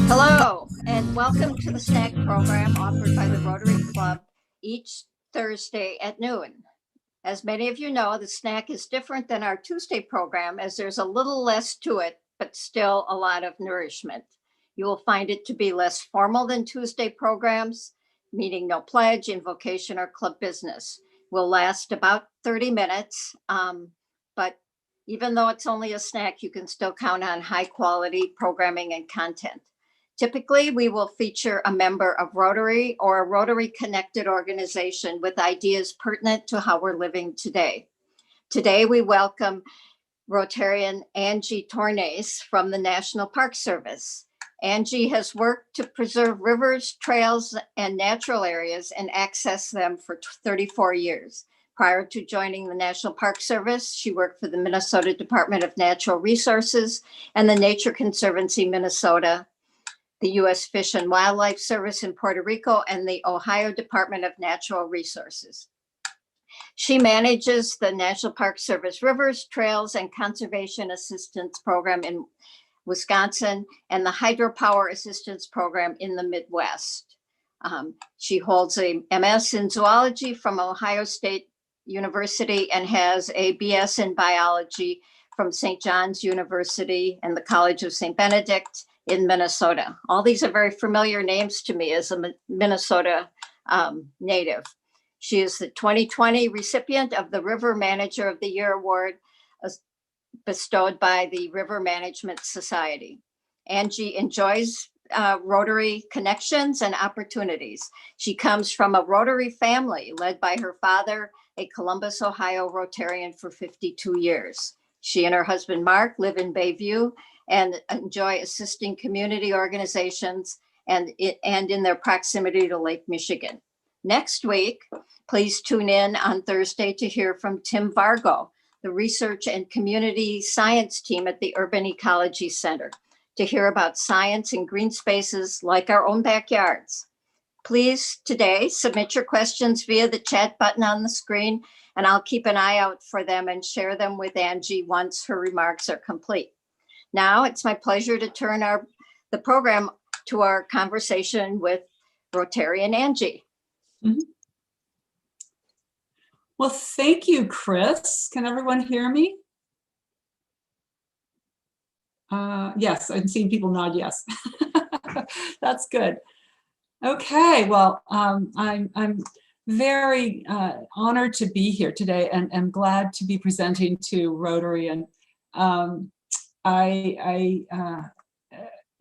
Hello, and welcome to the snack program offered by the Rotary Club each Thursday at noon. As many of you know, the snack is different than our Tuesday program as there's a little less to it, but still a lot of nourishment. You will find it to be less formal than Tuesday programs, meaning no pledge, invocation, or club business. Will last about 30 minutes, but even though it's only a snack, you can still count on high quality programming and content. Typically, we will feature a member of Rotary or a Rotary connected organization with ideas pertinent to how we're living today. Today, we welcome Rotarian Angie Tornes from the National Park Service. Angie has worked to preserve rivers, trails, and natural areas and access them for 34 years. Prior to joining the National Park Service, she worked for the Minnesota Department of Natural Resources and the Nature Conservancy Minnesota, the U.S. Fish and Wildlife Service in Puerto Rico, and the Ohio Department of Natural Resources. She manages the National Park Service Rivers, Trails, and Conservation Assistance Program in Wisconsin and the Hydropower Assistance Program in the Midwest. She holds a MS in zoology from Ohio State University and has a BS in biology from St. John's University and the College of St. Benedict in Minnesota. All these are very familiar names to me as a Minnesota native. She is the 2020 recipient of the River Manager of the Year Award bestowed by the River Management Society. Angie enjoys Rotary connections and opportunities. She comes from a Rotary family led by her father, a Columbus, Ohio Rotarian for 52 years. She and her husband, Mark, live in Bayview and enjoy assisting community organizations and in their proximity to Lake Michigan. Next week, please tune in on Thursday to hear from Tim Vargo, the research and community science team at the Urban Ecology Center, to hear about science in green spaces like our own backyards. Please today submit your questions via the chat button on the screen, and I'll keep an eye out for them and share them with Angie once her remarks are complete. Now it's my pleasure to turn the program to our conversation with Rotarian Angie. Mm-hmm. Well, thank you, Chris. Can everyone hear me? Yes, I'm seeing people nod yes. That's good. Okay, well, I'm very honored to be here today and am glad to be presenting to Rotary. And I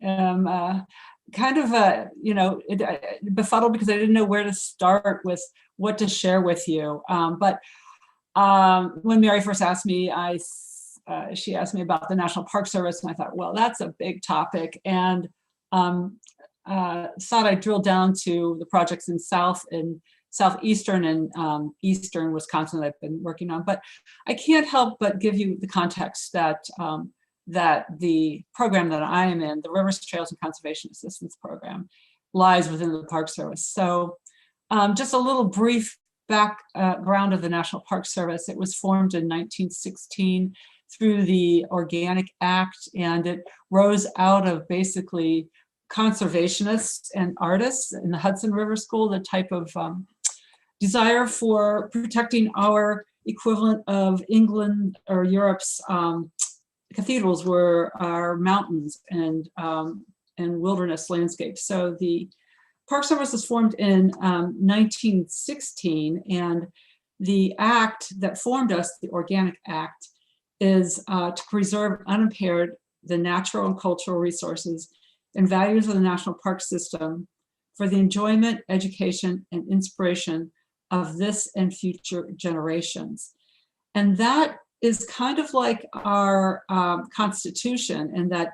am kind of, befuddled because I didn't know where to start with what to share with you. But when Mary first asked me, she asked me about the National Park Service, and I thought, well, that's a big topic. And thought I'd drill down to the projects in southeastern and eastern Wisconsin that I've been working on. But I can't help but give you the context that that the program that I am in, the Rivers, Trails, and Conservation Assistance Program, lies within the Park Service. So just a little brief background of the National Park Service. It was formed in 1916 through the Organic Act, and it rose out of basically conservationists and artists in the Hudson River School, the type of desire for protecting our equivalent of England or Europe's cathedrals were our mountains and wilderness landscapes. So the Park Service was formed in 1916, and the act that formed us, the Organic Act, is to preserve unimpaired the natural and cultural resources and values of the national park system for the enjoyment, education, and inspiration of this and future generations. And that is kind of like our Constitution, and that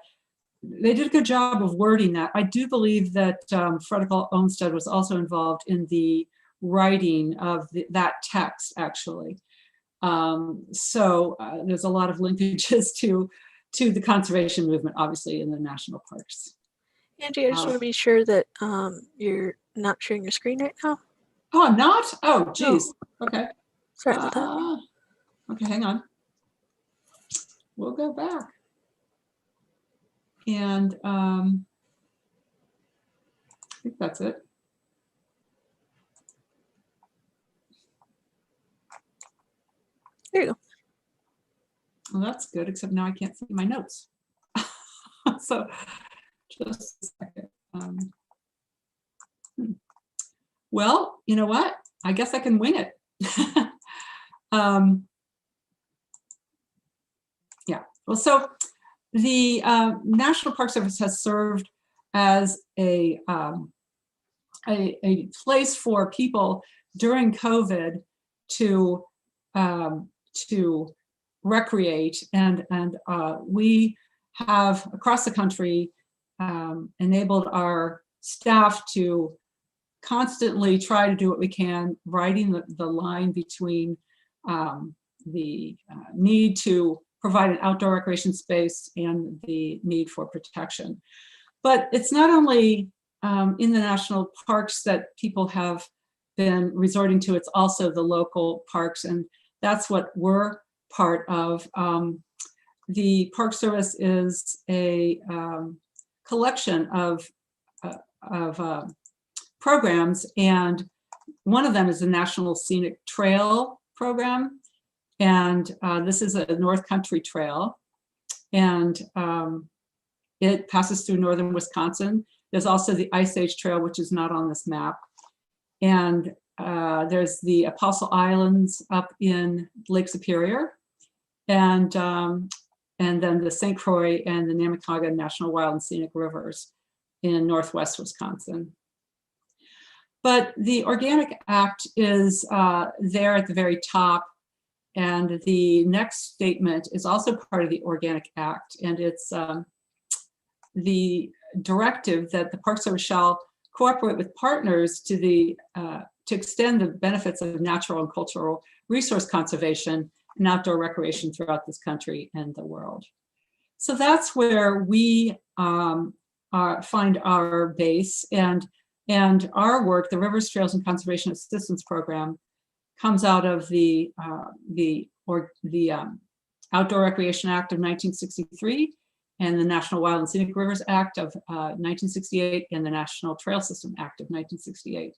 they did a good job of wording that. I do believe that Frederick Olmsted was also involved in the writing of that text, actually. So there's a lot of linkages to the conservation movement, obviously, in the national parks. Angie, I just want to be sure that you're not sharing your screen right now. Oh, I'm not? Oh, geez. No. Okay. Sorry about that. Okay, hang on. We'll go back. And think that's it. There you go. Well, that's good, except now I can't see my notes. So just a second. Well, you know what? I guess I can wing it. Yeah, well, so the National Park Service has served as a place for people during COVID to recreate, and we have across the country enabled our staff to constantly try to do what we can, riding the line between the need to provide an outdoor recreation space and the need for protection. But it's not only in the national parks that people have been resorting to, it's also the local parks, and that's what we're part of. The Park Service is a collection of programs, and one of them is the National Scenic Trail program, and this is a North Country trail, and it passes through northern Wisconsin. There's also the Ice Age Trail, which is not on this map, and there's the Apostle Islands up in Lake Superior, and then the St. Croix and the Namaquagga National Wild and Scenic Rivers in northwest Wisconsin. But the Organic Act is there at the very top, and the next statement is also part of the Organic Act, and it's the directive that the Park Service shall cooperate with partners to extend the benefits of natural and cultural resource conservation and outdoor recreation throughout this country and the world. So that's where we find our base, and our work, the Rivers, Trails, and Conservation Assistance Program, comes out of the Outdoor Recreation Act of 1963 and the National Wild and Scenic Rivers Act of 1968 and the National Trail System Act of 1968.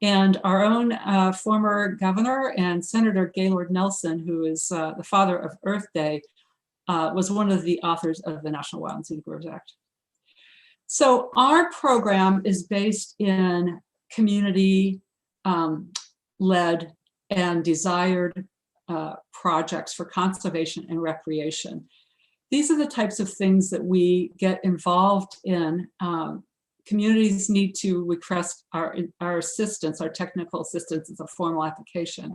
And our own former governor and Senator Gaylord Nelson, who is the father of Earth Day, was one of the authors of the National Wild and Scenic Rivers Act. So our program is based in community led and desired projects for conservation and recreation. These are the types of things that we get involved in. Communities need to request our assistance, our technical assistance as a formal application.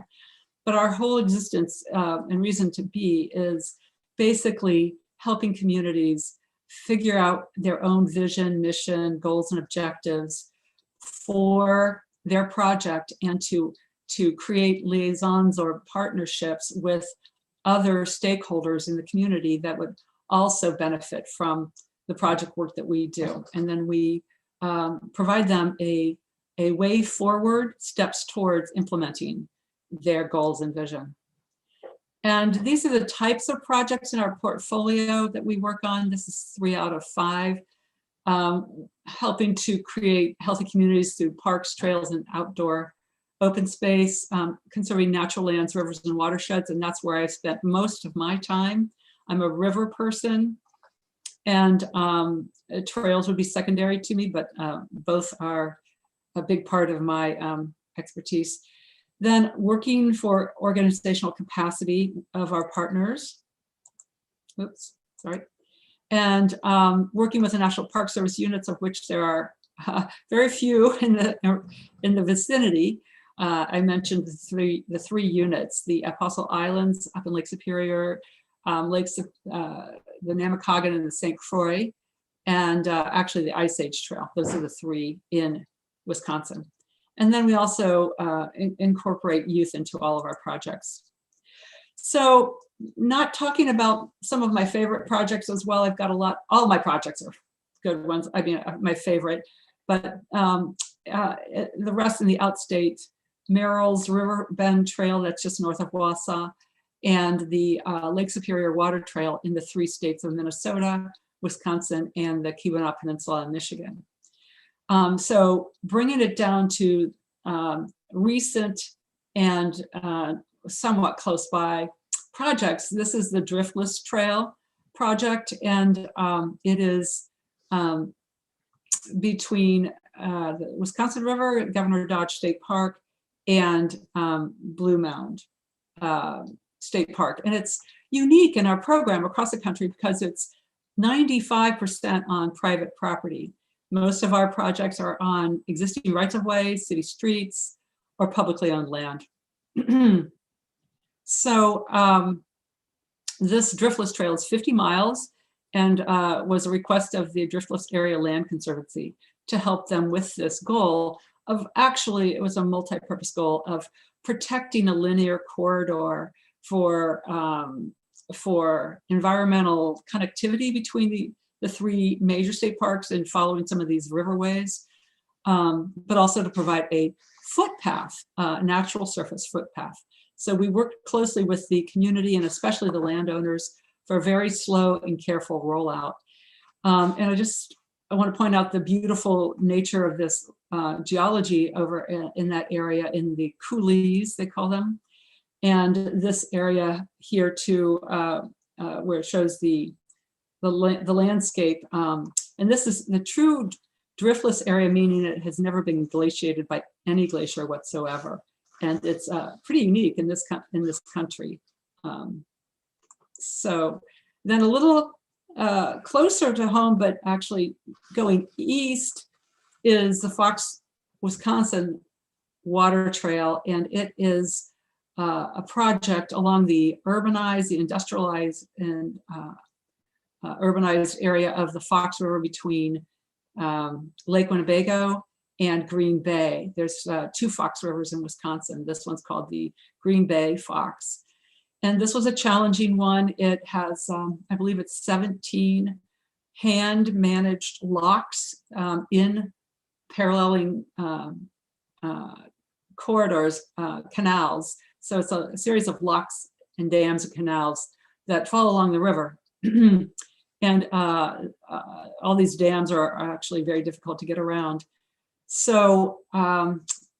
But our whole existence and reason to be is basically helping communities figure out their own vision, mission, goals, and objectives for their project, and to create liaisons or partnerships with other stakeholders in the community that would also benefit from the project work that we do. And then we provide them a way forward, steps towards implementing their goals and vision. And these are the types of projects in our portfolio that we work on. This is 3 out of 5, helping to create healthy communities through parks, trails, and outdoor open space, conserving natural lands, rivers, and watersheds. And that's where I've spent most of my time. I'm a river person, and trails would be secondary to me, but both are a big part of my expertise. Then working for organizational capacity of our partners. Oops, sorry. And working with the National Park Service units, of which there are very few in the vicinity. I mentioned the three units: the Apostle Islands up in Lake Superior, the Namaquagga and the St. Croix, and actually the Ice Age Trail. Those are the 3 in Wisconsin. And then we also incorporate youth into all of our projects. So, not talking about some of my favorite projects as well. I've got a lot, all my projects are good ones. I mean, my favorite, but the rest in the outstate: Merrill's River Bend Trail, that's just north of Wausau, and the Lake Superior Water Trail in the 3 states of Minnesota, Wisconsin, and the Keweenaw Peninsula in Michigan. So bringing it down to recent and somewhat close by projects. This is the Driftless Trail project, and it is between the Wisconsin River, Governor Dodge State Park, and Blue Mound State Park. And it's unique in our program across the country because it's 95% on private property. Most of our projects are on existing rights-of-way, city streets, or publicly owned land. So this Driftless Trail is 50 miles and was a request of the Driftless Area Land Conservancy to help them with this goal of, actually, it was a multi-purpose goal of protecting a linear corridor for environmental connectivity between the three major state parks and following some of these riverways, but also to provide a footpath, natural surface footpath. So we worked closely with the community and especially the landowners for a very slow and careful rollout. And I want to point out the beautiful nature of this geology over in that area, in the coulees, they call them. And this area here too, where it shows the landscape. And this is the true driftless area, meaning it has never been glaciated by any glacier whatsoever. And it's pretty unique in this country. So then a little closer to home, but actually going east, is the Fox, Wisconsin Water Trail. And it is a project along the urbanized, the industrialized, and urbanized area of the Fox River between Lake Winnebago and Green Bay. There's two Fox Rivers in Wisconsin. This one's called the Green Bay Fox. And this was a challenging one. It has, I believe it's 17 hand-managed locks in paralleling corridors, canals. So it's a series of locks and dams and canals that fall along the river. And all these dams are actually very difficult to get around. So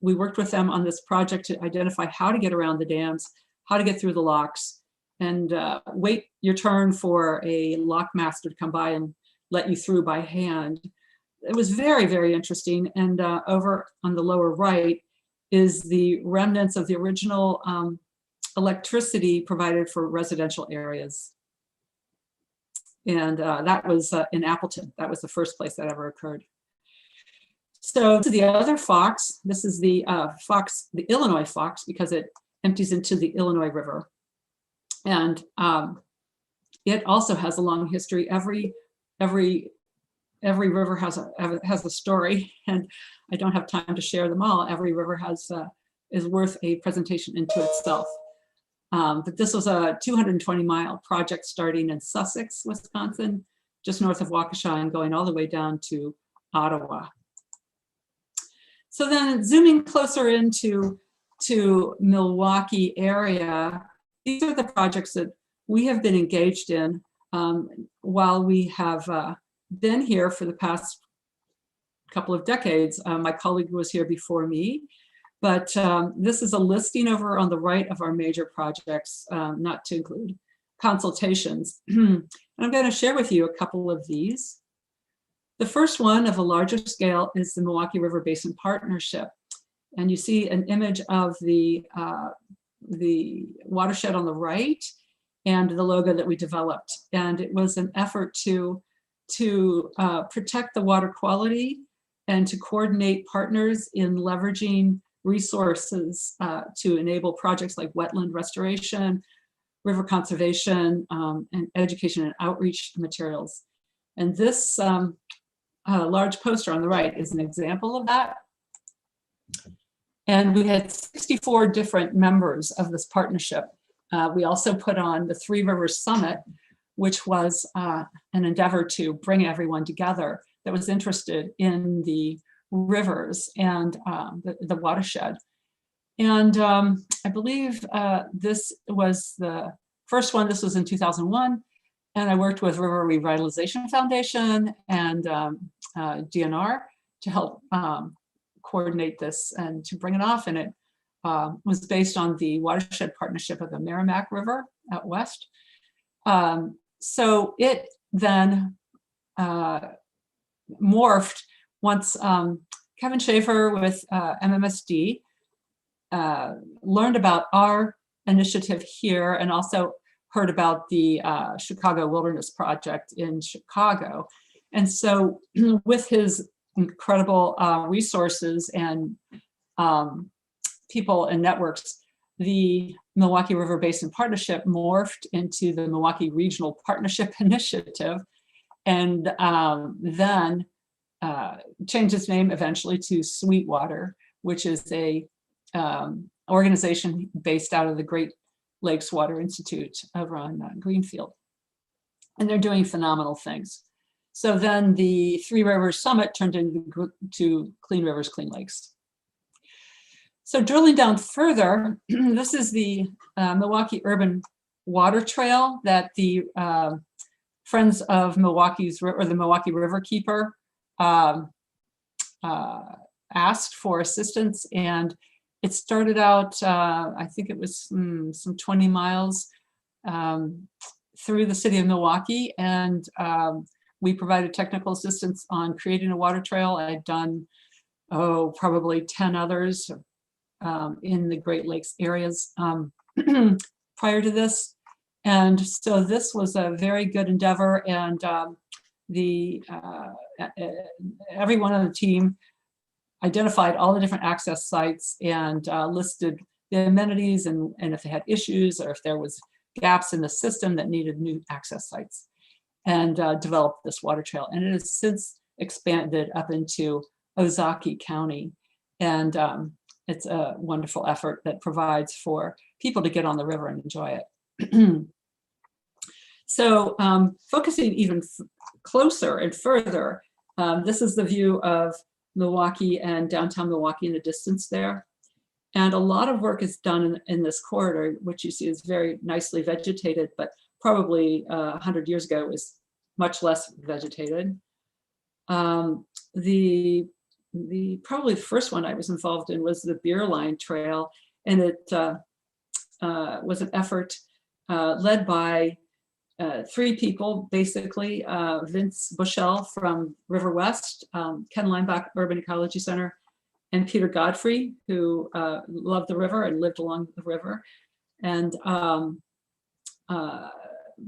we worked with them on this project to identify how to get around the dams, how to get through the locks, and wait your turn for a lock master to come by and let you through by hand. It was very, very interesting. And over on the lower right is the remnants of the original electricity provided for residential areas. And that was in Appleton. That was the first place that ever occurred. So to the other Fox, this is the Fox, the Illinois Fox, because it empties into the Illinois River. And it also has a long history. Every river has a story, and I don't have time to share them all. Every river is worth a presentation into itself. But this was a 220-mile project starting in Sussex, Wisconsin, just north of Waukesha, and going all the way down to Ottawa. So then zooming closer into Milwaukee area, these are the projects that we have been engaged in while we have been here for the past couple of decades. My colleague was here before me. But this is a listing over on the right of our major projects, not to include consultations. And I'm going to share with you a couple of these. The first one of a larger scale is the Milwaukee River Basin Partnership. And you see an image of the watershed on the right and the logo that we developed. And it was an effort to protect the water quality and to coordinate partners in leveraging resources to enable projects like wetland restoration, river conservation, and education and outreach materials. And this large poster on the right is an example of that. And we had 64 different members of this partnership. We also put on the Three Rivers Summit, which was an endeavor to bring everyone together that was interested in the rivers and the watershed. And I believe this was the first one. This was in 2001. And I worked with River Revitalization Foundation and DNR help coordinate this and to bring it off. And it was based on the watershed partnership of the Merrimack River out west. So it then morphed once Kevin Schaefer with MMSD learned about our initiative here and also heard about the Chicago Wilderness Project in Chicago. And so with his incredible resources and people and networks, the Milwaukee River Basin Partnership morphed into the Milwaukee Regional Partnership Initiative, and then changed its name eventually to Sweetwater, which is a organization based out of the Great Lakes Water Institute over on Greenfield. And they're doing phenomenal things. So then the Three Rivers Summit turned into Clean Rivers, Clean Lakes. So drilling down further, this is the Milwaukee Urban Water Trail that the Friends of Milwaukee's, or the Milwaukee River Keeper asked for assistance. And it started out, I think it was some 20 miles through the city of Milwaukee. And we provided technical assistance on creating a water trail. I'd done, probably 10 others in the Great Lakes areas prior to this. And so this was a very good endeavor. And everyone on the team identified all the different access sites and listed the amenities and if they had issues or if there was gaps in the system that needed new access sites, and developed this water trail. And it has since expanded up into Ozaukee County. And it's a wonderful effort that provides for people to get on the river and enjoy it. So focusing even closer and further, this is the view of Milwaukee and downtown Milwaukee in the distance there. And a lot of work is done in this corridor, which you see is very nicely vegetated, but probably 100 years ago was much less vegetated. Probably the first one I was involved in was the Beer Line Trail, and it was an effort led by 3 people, basically, Vince Bushell from River West, Ken Leinbach, Urban Ecology Center, and Peter Godfrey, who loved the river and lived along the river. And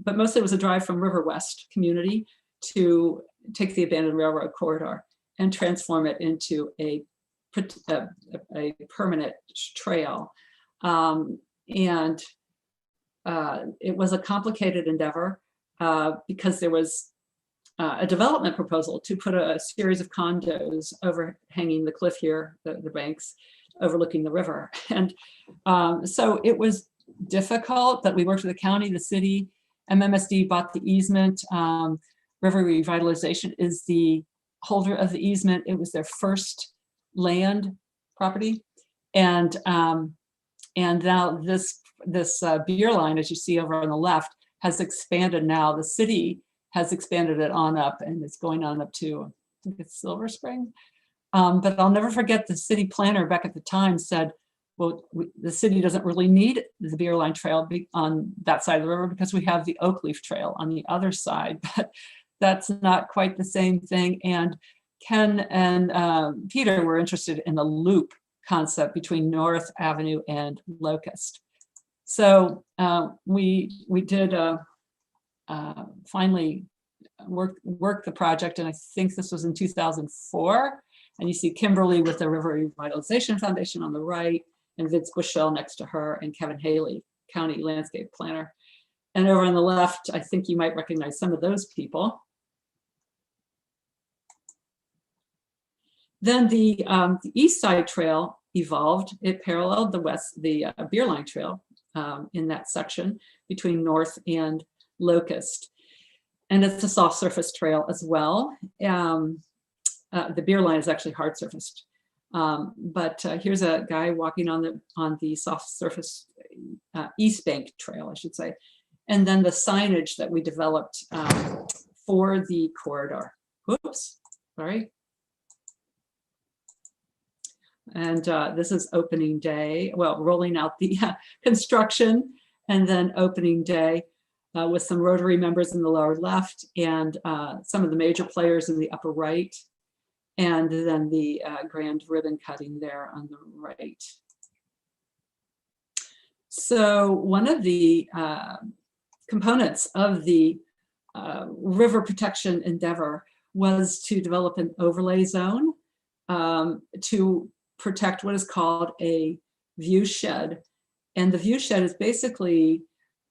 but mostly it was a drive from River West community to take the abandoned railroad corridor and transform it into a permanent trail. And it was a complicated endeavor because there was a development proposal to put a series of condos overhanging the cliff here, the banks, overlooking the river. And so it was difficult, but we worked with the county, the city, MMSD bought the easement. River Revitalization is the holder of the easement. It was their first land property. And now this beer line, as you see over on the left, has expanded now. The city has expanded it on up, and it's going on up to, I think it's Silver Spring. But I'll never forget the city planner back at the time said, well, the city doesn't really need the Beer Line Trail on that side of the river because we have the Oak Leaf Trail on the other side, but that's not quite the same thing. And Ken and Peter were interested in the loop concept between North Avenue and Locust. So we did finally work the project, and I think this was in 2004. And you see Kimberly with the River Revitalization Foundation on the right, and Vince Bushell next to her, and Kevin Haley, county landscape planner. And over on the left, I think you might recognize some of those people. Then the East Side Trail evolved. It paralleled the Beer Line Trail in that section between North and Locust. And it's a soft surface trail as well. The Beer Line is actually hard surfaced. But here's a guy walking on the soft surface East Bank Trail, I should say. And then the signage that we developed for the corridor. Whoops, sorry. And this is opening day, well, rolling out the construction, and then opening day with some Rotary members in the lower left and some of the major players in the upper right. And then the grand ribbon cutting there on the right. So one of the components of the river protection endeavor was to develop an overlay zone to protect what is called a view shed. And the view shed is basically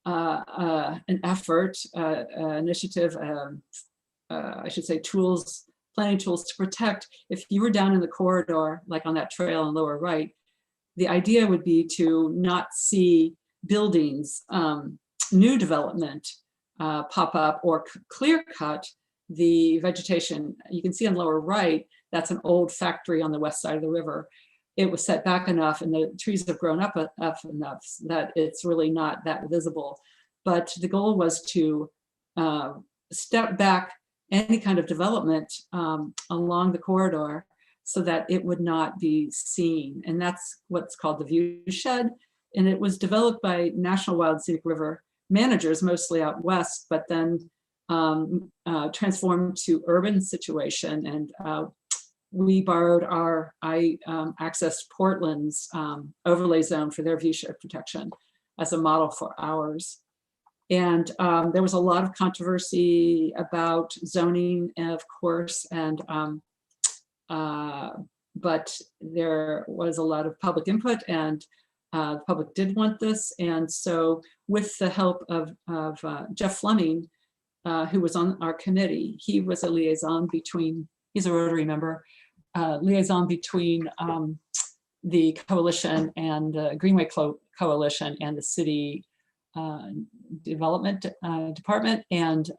an effort, initiative, I should say tools, planning tools to protect. If you were down in the corridor, like on that trail on lower right, the idea would be to not see buildings, new development pop up or clear cut the vegetation. You can see on lower right, that's an old factory on the west side of the river. It was set back enough and the trees have grown up enough that it's really not that visible. But the goal was to step back any kind of development along the corridor so that it would not be seen. And that's what's called the view shed. And it was developed by National Wild Scenic River managers, mostly out west, but then transformed to urban situation. And we borrowed I accessed Portland's overlay zone for their view shed protection as a model for ours. And there was a lot of controversy about zoning, of course, and but there was a lot of public input, and the public did want this. And so with the help of Jeff Fleming, who was on our committee, he was a liaison between, he's a Rotary member, liaison between the coalition and the Greenway Coalition and the city development department and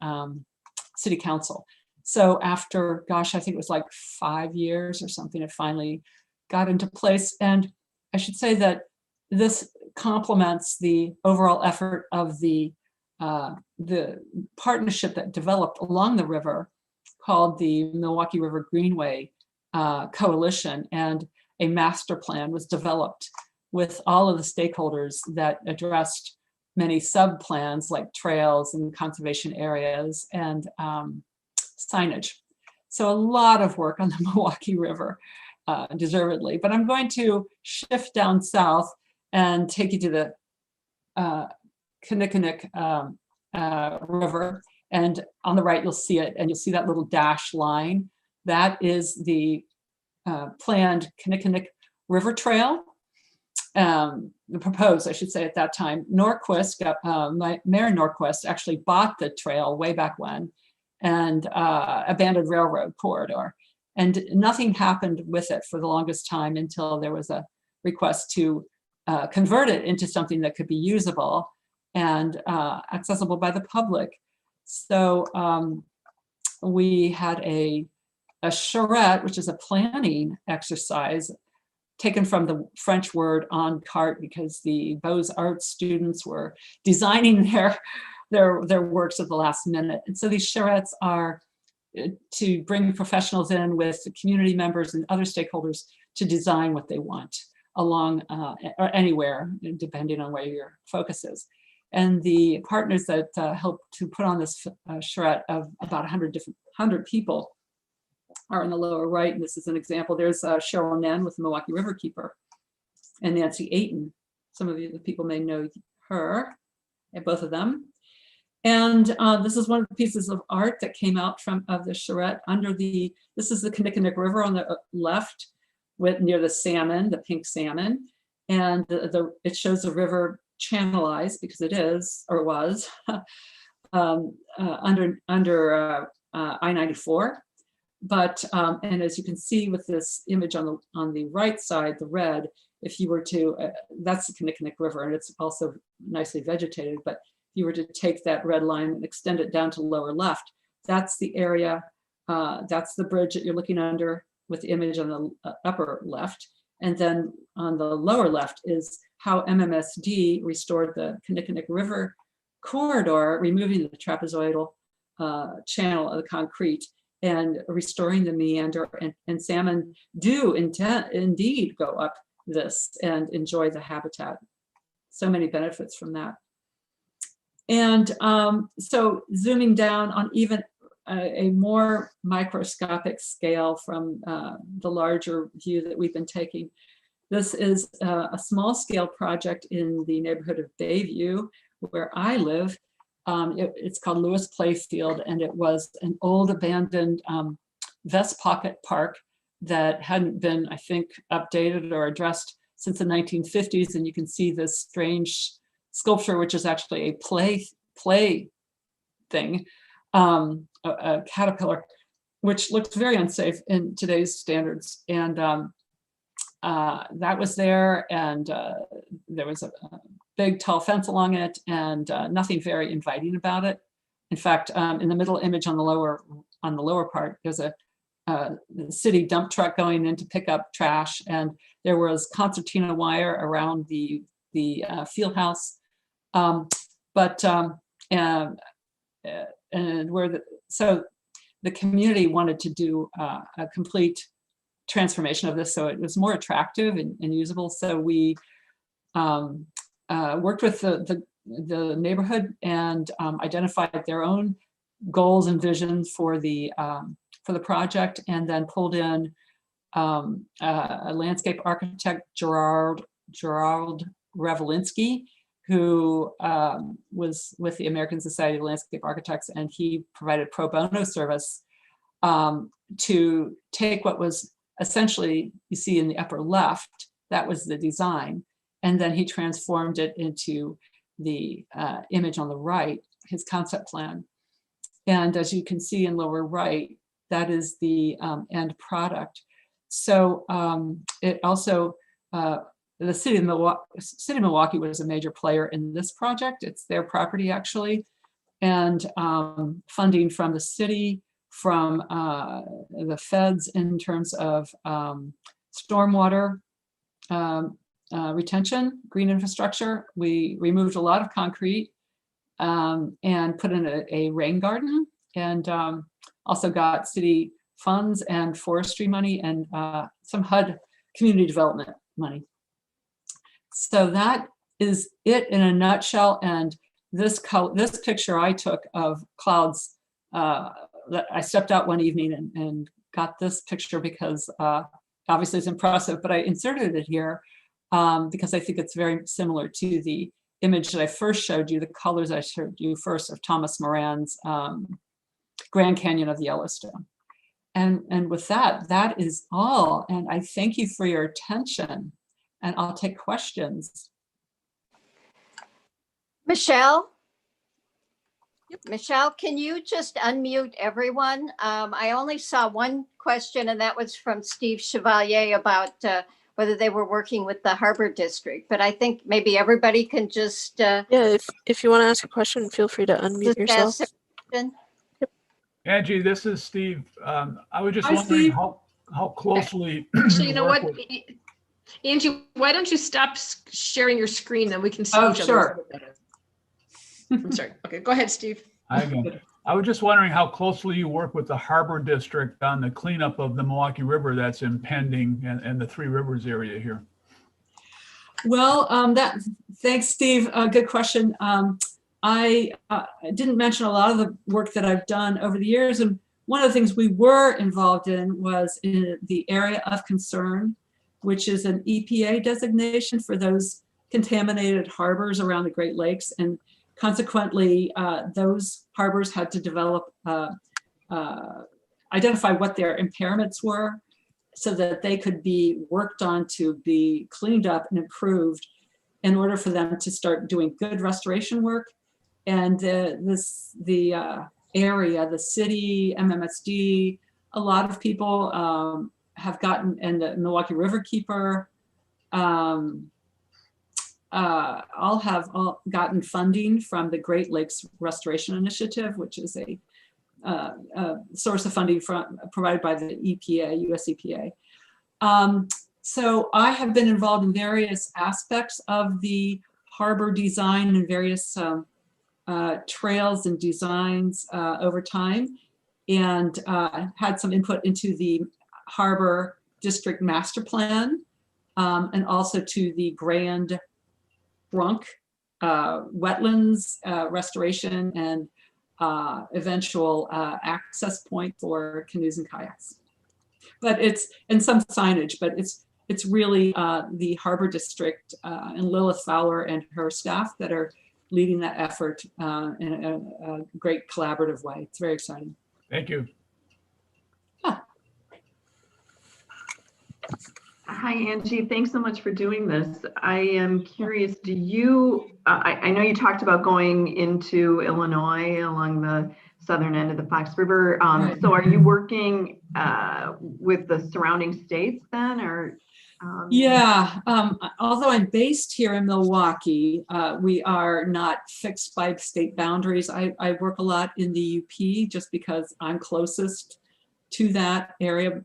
city council. So after, gosh, I think it was like 5 years or something, it finally got into place. And I should say that this complements the overall effort of the partnership that developed along the river called the Milwaukee River Greenway Coalition, and a master plan was developed with all of the stakeholders that addressed many sub-plans like trails and conservation areas and signage. So a lot of work on the Milwaukee River, deservedly. But I'm going to shift down south and take you to the Knickknick River. And on the right, you'll see it, and you'll see that little dash line. That is the planned Knickknick River Trail. The proposed, I should say at that time, Norquist, Mayor Norquist actually bought the trail way back when, and abandoned railroad corridor. And nothing happened with it for the longest time until there was a request to convert it into something that could be usable and accessible by the public. So we had a charrette, which is a planning exercise taken from the French word en carte, because the Beaux-Arts students were designing their works at the last minute. And so these charrettes are to bring professionals in with community members and other stakeholders to design what they want along or anywhere, depending on where your focus is. And the partners that helped to put on this charrette of about 100 people are in the lower right. And this is an example. There's Cheryl Nen with the Milwaukee Riverkeeper and Nancy Ayton. Some of you, the people may know her, and both of them. And this is one of the pieces of art that came out of the charrette under this is the Knickknick River on the left, near the salmon, the pink salmon. And it shows the river channelized, because it is, or was, under I-94. But, and as you can see with this image on the right side, the red, if you were to, that's the Knickknick River, and it's also nicely vegetated, but if you were to take that red line and extend it down to lower left, that's the area, that's the bridge that you're looking under with the image on the upper left. And then on the lower left is how MMSD restored the Knickknick River corridor, removing the trapezoidal channel of the concrete. and restoring the meander, and salmon do indeed go up this and enjoy the habitat. So many benefits from that. And so zooming down on even a more microscopic scale from the larger view that we've been taking, this is a small scale project in the neighborhood of Bayview, where I live. It's called Lewis Playfield, and it was an old abandoned vest pocket park that hadn't been, I think, updated or addressed since the 1950s. And you can see this strange sculpture, which is actually a play thing, a caterpillar, which looks very unsafe in today's standards. And that was there, and there was a big tall fence along it, and nothing very inviting about it. In fact, in the middle image on the lower part, there's a city dump truck going in to pick up trash, and there was concertina wire around the field house. So the community wanted to do a complete transformation of this, so it was more attractive and usable. So we worked with the neighborhood and identified their own goals and visions for the project, and then pulled in a landscape architect, Gerald Revelinsky, who was with the American Society of Landscape Architects, and he provided pro bono service to take what was essentially, you see in the upper left, that was the design, and then he transformed it into the image on the right, his concept plan. And as you can see in lower right, that is the end product. So it also, the city of Milwaukee was a major player in this project. It's their property, actually. And funding from the city, from the feds in terms of stormwater retention, green infrastructure. We removed a lot of concrete and put in a rain garden, and also got city funds and forestry money and some HUD community development money. So that is it in a nutshell. And this picture I took of clouds, I stepped out one evening and got this picture because obviously it's impressive, but I inserted it here because I think it's very similar to the image that I first showed you, the colors I showed you first of Thomas Moran's Grand Canyon of the Yellowstone. And with that, that is all. And I thank you for your attention, and I'll take questions. Michelle? Yep. Michelle, can you just unmute everyone? I only saw one question, and that was from Steve Chevalier about whether they were working with the Harbor District. But I think maybe everybody can just Yeah, if you want to ask a question, feel free to unmute yourself. ask a question. Angie, this is Steve. I was just Hi, wondering Steve. how closely. Actually, you know work what, with- Angie, why don't you stop sharing your screen, then we can see Oh, each other. sure. I'm sorry. Okay, go ahead, Steve. I was just wondering how closely you work with the Harbor District on the cleanup of the Milwaukee River that's impending, and the Three Rivers area here. Well, thanks, Steve. Good question. I didn't mention a lot of the work that I've done over the years, and one of the things we were involved in was in the area of concern, which is an EPA designation for those contaminated harbors around the Great Lakes, and consequently, those harbors had to develop, identify what their impairments were, so that they could be worked on to be cleaned up and improved in order for them to start doing good restoration work. And the area, the city, MMSD, a lot of people have gotten, and the Milwaukee Riverkeeper, all have gotten funding from the Great Lakes Restoration Initiative, which is a source of funding provided by the EPA, US EPA. So I have been involved in various aspects of the harbor design and various trails and designs over time. and had some input into the Harbor District Master Plan, and also to the Grand Trunk wetlands restoration and eventual access point for canoes and kayaks. But it's, and some signage, but it's really the Harbor District and Lilith Fowler and her staff that are leading that effort in a great collaborative way. It's very exciting. Thank you. Hi, Angie. Thanks so much for doing this. I am curious, do you, I know you talked about going into Illinois along the southern end of the Fox River. Right. So are you working with the surrounding states then, or? Yeah, although I'm based here in Milwaukee, we are not fixed by state boundaries. I work a lot in the UP just because I'm closest to that area.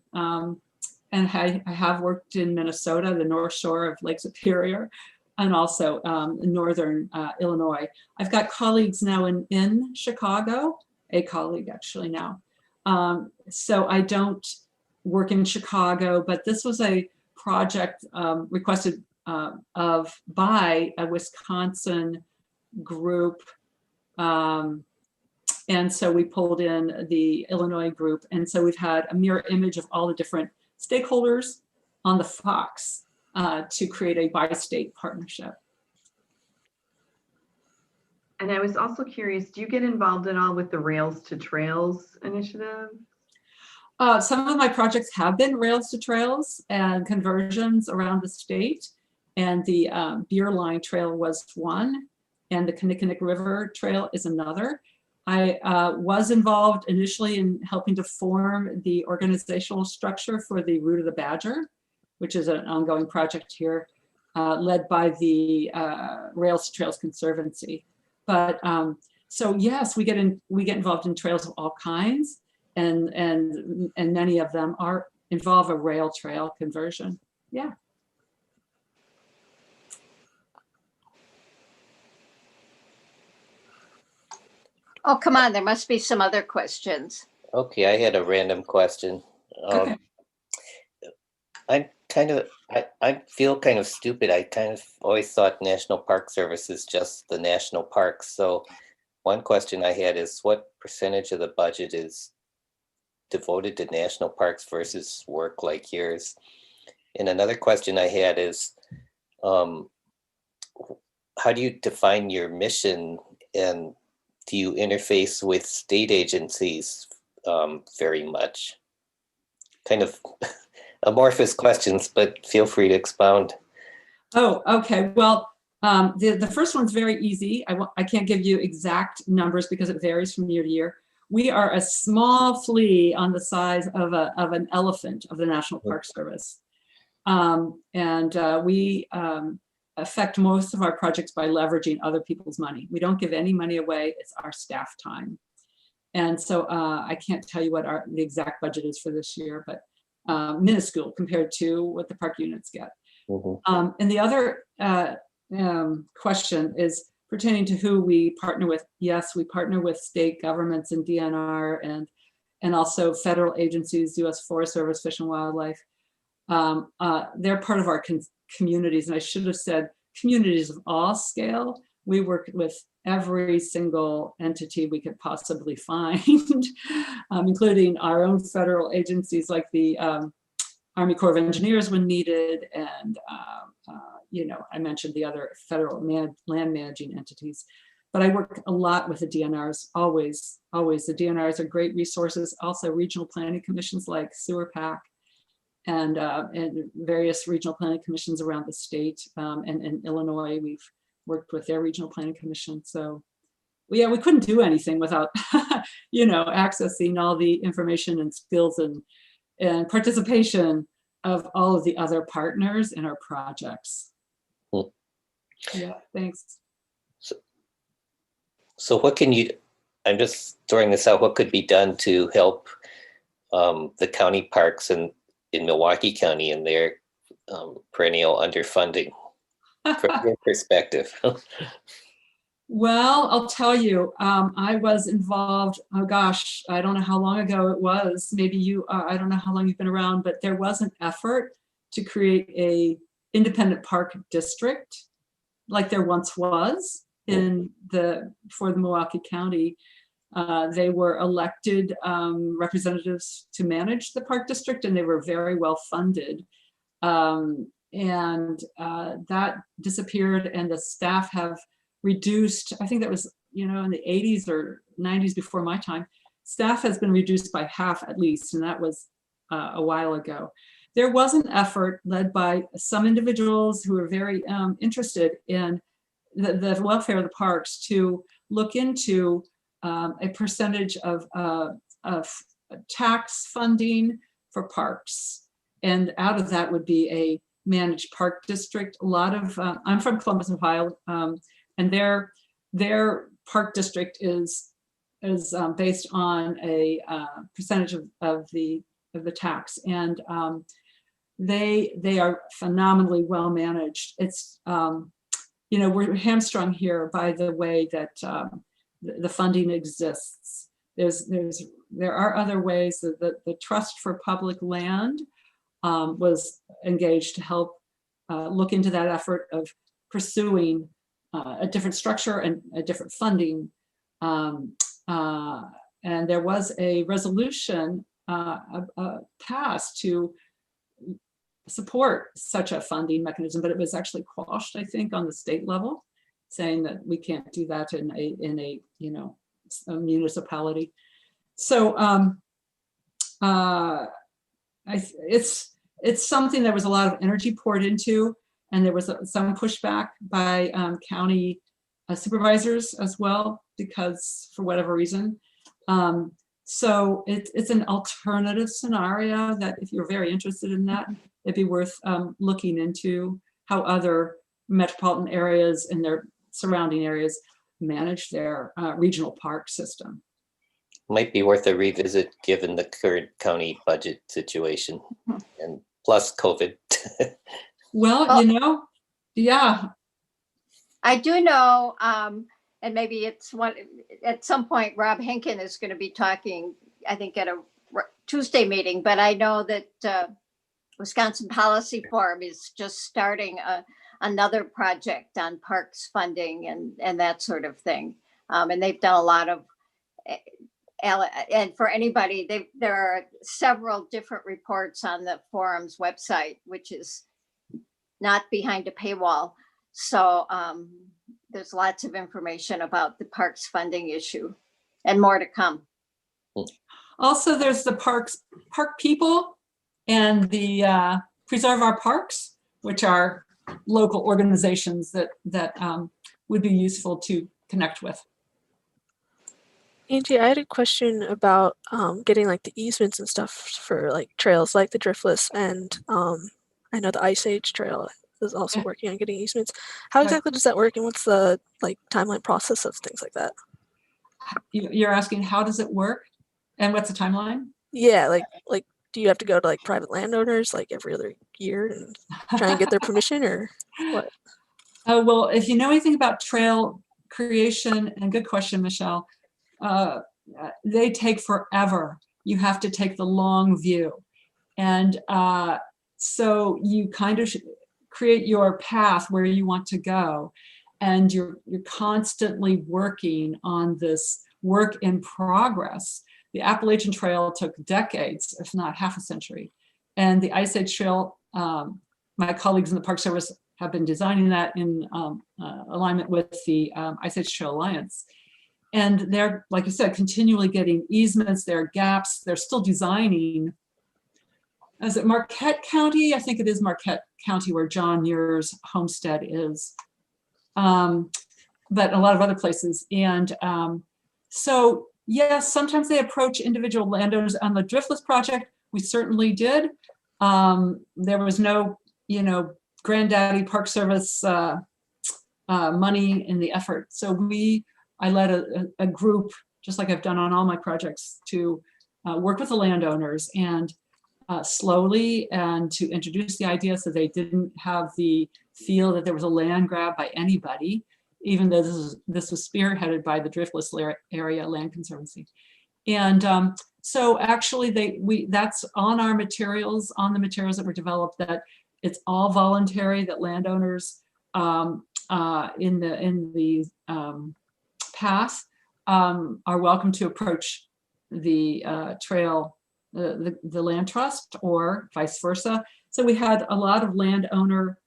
And I have worked in Minnesota, the North Shore of Lake Superior, and also in Northern Illinois. I've got colleagues now in Chicago, a colleague actually now. So I don't work in Chicago, but this was a project requested by a Wisconsin group. And so we pulled in the Illinois group. And so we've had a mirror image of all the different stakeholders on the Fox to create a bi-state partnership. And I was also curious, do you get involved at all with the Rails to Trails initiative? Some of my projects have been Rails to Trails and conversions around the state. And the Beer Line Trail was one, and the Knickknick River Trail is another. I was involved initially in helping to form the organizational structure for the Route of the Badger, which is an ongoing project here, led by the Rails to Trails Conservancy. But so yes, we get involved in trails of all kinds, and many of them involve a rail trail conversion. Yeah. Oh, come on, there must be some other questions. Okay, I had a random question. Okay. I feel kind of stupid. I kind of always thought National Park Service is just the national parks. So one question I had is, what percentage of the budget is devoted to national parks versus work like yours? And another question I had is, how do you define your mission, and do you interface with state agencies very much? Kind of amorphous questions, but feel free to expound. Oh, okay. Well, the first one's very easy. I can't give you exact numbers because it varies from year to year. We are a small flea on the size of an elephant of the National Park Service. We affect most of our projects by leveraging other people's money. We don't give any money away. It's our staff time. And so I can't tell you what the exact budget is for this year, but minuscule compared to what the park units get. Mm-hmm. And the other question is pertaining to who we partner with. Yes, we partner with state governments and DNR and also federal agencies, U.S. Forest Service, Fish and Wildlife. They're part of our communities, and I should have said communities of all scale. We work with every single entity we could possibly find, including our own federal agencies like the Army Corps of Engineers when needed, and I mentioned the other federal land managing entities. But I work a lot with the DNRs, always. The DNRs are great resources. Also regional planning commissions like Sewer PAC, and various regional planning commissions around the state. And in Illinois, we've worked with their regional planning commission. So yeah, we couldn't do anything without, accessing all the information and skills and participation of all of the other partners in our projects. Cool. Yeah, thanks. So what can you, I'm just throwing this out, what could be done to help the county parks in Milwaukee County and their perennial underfunding from your perspective? Well, I'll tell you, I was involved, oh gosh, I don't know how long ago it was. Maybe you, I don't know how long you've been around, but there was an effort to create a independent park district like there once was for the Milwaukee County. They were elected representatives to manage the park district, and they were very well funded. That disappeared, and the staff have reduced. I think that was, in the 80s or 90s before my time. Staff has been reduced by half at least, and that was a while ago. There was an effort led by some individuals who were very interested in the welfare of the parks to look into a percentage of tax funding for parks. And out of that would be a managed park district. A lot of, I'm from Columbus, Ohio, and their park district is based on a percentage of the tax. And they are phenomenally well managed. It's, we're hamstrung here by the way that the funding exists. There are other ways that the Trust for Public Land was engaged to help look into that effort of pursuing a different structure and a different funding. And there was a resolution passed to support such a funding mechanism, but it was actually quashed, I think, on the state level, saying that we can't do that in a municipality. So it's something that was a lot of energy poured into, and there was some pushback by county supervisors as well, because for whatever reason. So it's an alternative scenario that, if you're very interested in that, it'd be worth looking into how other metropolitan areas and their surrounding areas manage their regional park system. Might be worth a revisit given the current county budget situation and plus COVID. Well, yeah. I do know, and maybe it's at some point, Rob Henkin is going to be talking, I think, at a Tuesday meeting, but I know that Wisconsin Policy Forum is just starting another project on parks funding and that sort of thing. And they've done a lot of, and for anybody, there are several different reports on the forum's website, which is not behind a paywall. So there's lots of information about the parks funding issue and more to come. Also, there's the park people and the Preserve Our Parks, which are local organizations that would be useful to connect with. Angie, I had a question about getting like the easements and stuff for like trails like the Driftless, and I know the Ice Age Trail is also working on getting easements. How exactly does that work, and what's the like timeline process of things like that? You're asking how does it work and what's the timeline? Yeah, like do you have to go to like private landowners like every other year and try and get their permission, or what? Oh, well, if you know anything about trail creation, and good question, Michelle, they take forever. You have to take the long view. And so you kind of create your path where you want to go. And you're constantly working on this work in progress. The Appalachian Trail took decades, if not half a century. And the Ice Age Trail, my colleagues in the Park Service have been designing that in alignment with the Ice Age Trail Alliance. And they're, like you said, continually getting easements, there are gaps, they're still designing. Is it Marquette County? I think it is Marquette County where John Muir's homestead is. But a lot of other places. And so, yes, sometimes they approach individual landowners. On the Driftless project, we certainly did. There was no, granddaddy Park Service money in the effort. So I led a group, just like I've done on all my projects, to work with the landowners and slowly and to introduce the idea so they didn't have the feel that there was a land grab by anybody. even though this was spearheaded by the Driftless Area Land Conservancy. And so actually that's on our materials, on the materials that were developed, that it's all voluntary, that landowners in the path are welcome to approach the trail, the land trust, or vice versa. So we had a lot of landowner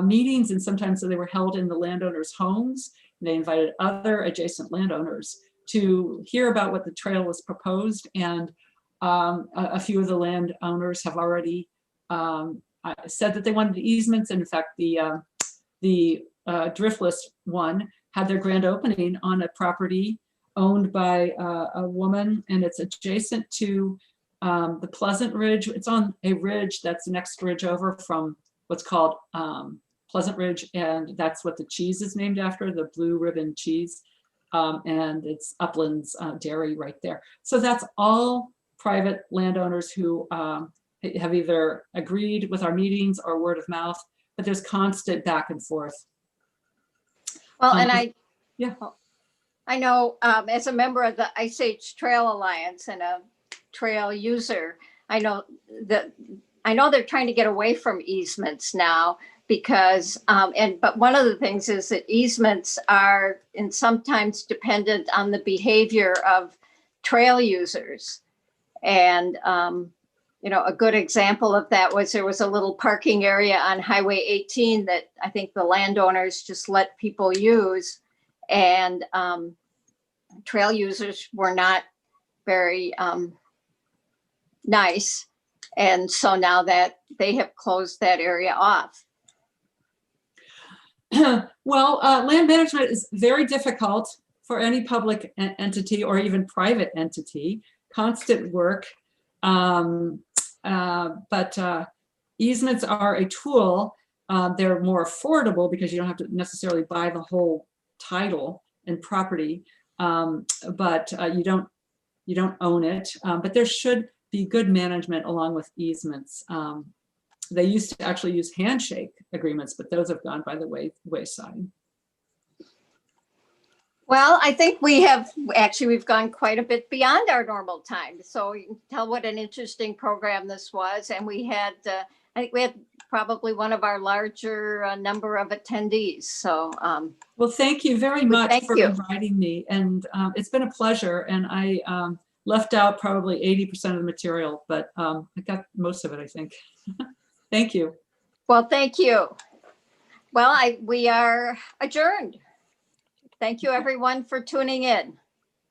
meetings, and sometimes they were held in the landowners' homes. And they invited other adjacent landowners to hear about what the trail was proposed. And a few of the landowners have already said that they wanted easements. And in fact, the Driftless one had their grand opening on a property owned by a woman, and it's adjacent to the Pleasant Ridge. It's on a ridge that's the next ridge over from what's called Pleasant Ridge, and that's what the cheese is named after, the Blue Ribbon cheese. And it's Upland's Dairy right there. So that's all private landowners who have either agreed with our meetings or word of mouth, but there's constant back and forth. Well, and I know as a member of the Ice Age Trail Alliance and a trail user, I know they're trying to get away from easements now because, but one of the things is that easements are sometimes dependent on the behavior of trail users. And, a good example of that was there was a little parking area on Highway 18 that I think the landowners just let people use, and trail users were not very nice. And so now that they have closed that area off. Well, land management is very difficult for any public entity or even private entity, constant work. But easements are a tool. They're more affordable because you don't have to necessarily buy the whole title and property, but you don't own it. But there should be good management along with easements. They used to actually use handshake agreements, but those have gone by the wayside. Well, I think we've gone quite a bit beyond our normal time. So you can tell what an interesting program this was. And I think we had probably one of our larger number of attendees. So, well, thank you very much for you. inviting me. And it's been a pleasure. And I left out probably 80% of the material, but I got most of it, I think. Thank you. Well, thank you. Well, we are adjourned. Thank you, everyone, for tuning in.